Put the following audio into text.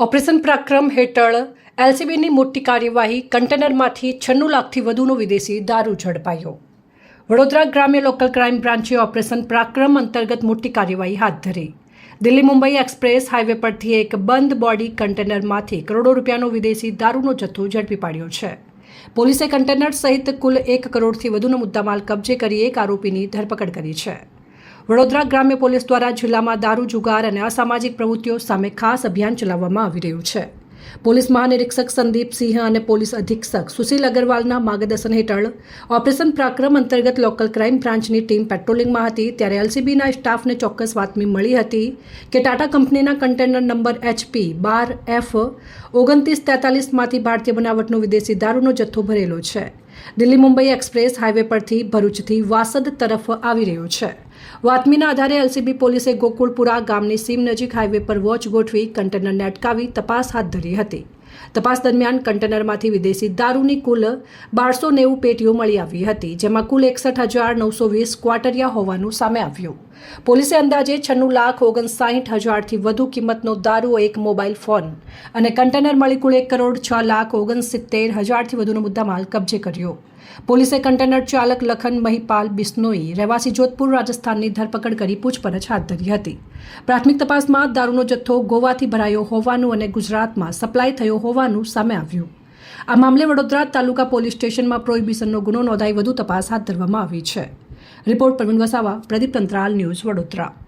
Operation પરાક્રમ હેઠળ એલસીબીની મોટી કાર્યવાહી કન્ટેનરમાંથી 96 લાખથી વધુનો વિદેશી દારૂ ઝડપાયો। વડોદરા ગ્રામ્ય લોકલ ક્રાઇમ બ્રાન્ચે ઓપરેશન પરાક્રમ અંતર્ગત મોટી કાર્યવાહી હાથ ધરી। દિલ્હી મુંબઈ એક્સપ્રેસ હાઈવે પરથી એક બંધ બોડી કન્ટેનરમાંથી કરોડો રૂપિયાનો વિદેશી દારૂનો જથ્થો ઝડપી પાડ્યો છે। પોલીસે કન્ટેનર સહિત કુલ 1 કરોડથી વધુનો મુદ્દામાલ કબજે કરી એક આરોપીની ધરપકડ કરી છે। વડોદરા ગ્રામ્ય પોલીસ દ્વારા જિલ્લામાં દારૂ જુગાર અને અસામાજિક પ્રવૃત્તિઓ સામે ખાસ અભિયાન ચલાવવામાં આવી રહ્યું છે। પોલીસ મહાનિરીક્ષક સંદીપ સિંહ અને પોલીસ અધિક્ષક સુશીલ અગ્રવાલના માર્ગદર્શન હેઠળ ઓપરેશન પરાક્રમ અંતર્ગત લોકલ ક્રાઇમ બ્રાન્ચની ટીમ પેટ્રોલિંગમાં હતી ત્યારે એલસીબીના સ્ટાફને ચોક્કસ બાતમી મળી હતી કે ટાટા કંપનીના કન્ટેનર નંબર HP 12F2943માંથી ભારતીય બનાવટનો વિદેશી દારૂનો જથ્થો ભરેલો છે। દિલ્હી મુંબઈ એક્સપ્રેસ હાઈવે પરથી ભરૂચથી વાસદ તરફ આવી રહ્યો છે। બાતમીના આધારે એલસીબી પોલીસે ગોકુળપુરા ગામની સીમ નજીક હાઈવે પર વોચ ગોઠવી કન્ટેનરને અટકાવી તપાસ હાથ ધરી હતી। તપાસ દરમિયાન કન્ટેનરમાંથી વિદેશી દારૂની કુલ 1290 પેટીઓ મળી આવી હતી, જેમાં કુલ 61,920 ક્વાર્ટરિયા હોવાનું સામે આવ્યું। પોલીસે અંદાજે 96,59,000થી વધુ કિંમતનો દારૂ, એક મોબાઈલ ફોન અને કન્ટેનર મળી કુલ 1,06,69,000થી વધુનો મુદ્દામાલ કબજે કર્યો। પોલીસે કન્ટેનર ચાલક લખન મહિપાલ બિશ્નોઈ રહેવાસી જોધપુર રાજસ્થાનની ધરપકડ કરી પૂછપરછ હાથ ધરી હતી। પ્રાથમિક તપાસમાં દારૂનો જથ્થો ગોવાથી ભરાયો હોવાનું અને ગુજરાતમાં સપ્લાય થયો હોવાનું સામે આવ્યું। આ મામલે વડોદરા તાલુકા પોલીસ સ્ટેશનમાં પ્રોહિબિશનનો ગુનો નોંધાઈ વધુ તપાસ હાથ ધરવામાં આવી છે। Report Parveen Vasava, Pradeep Tantral, news Vadodara.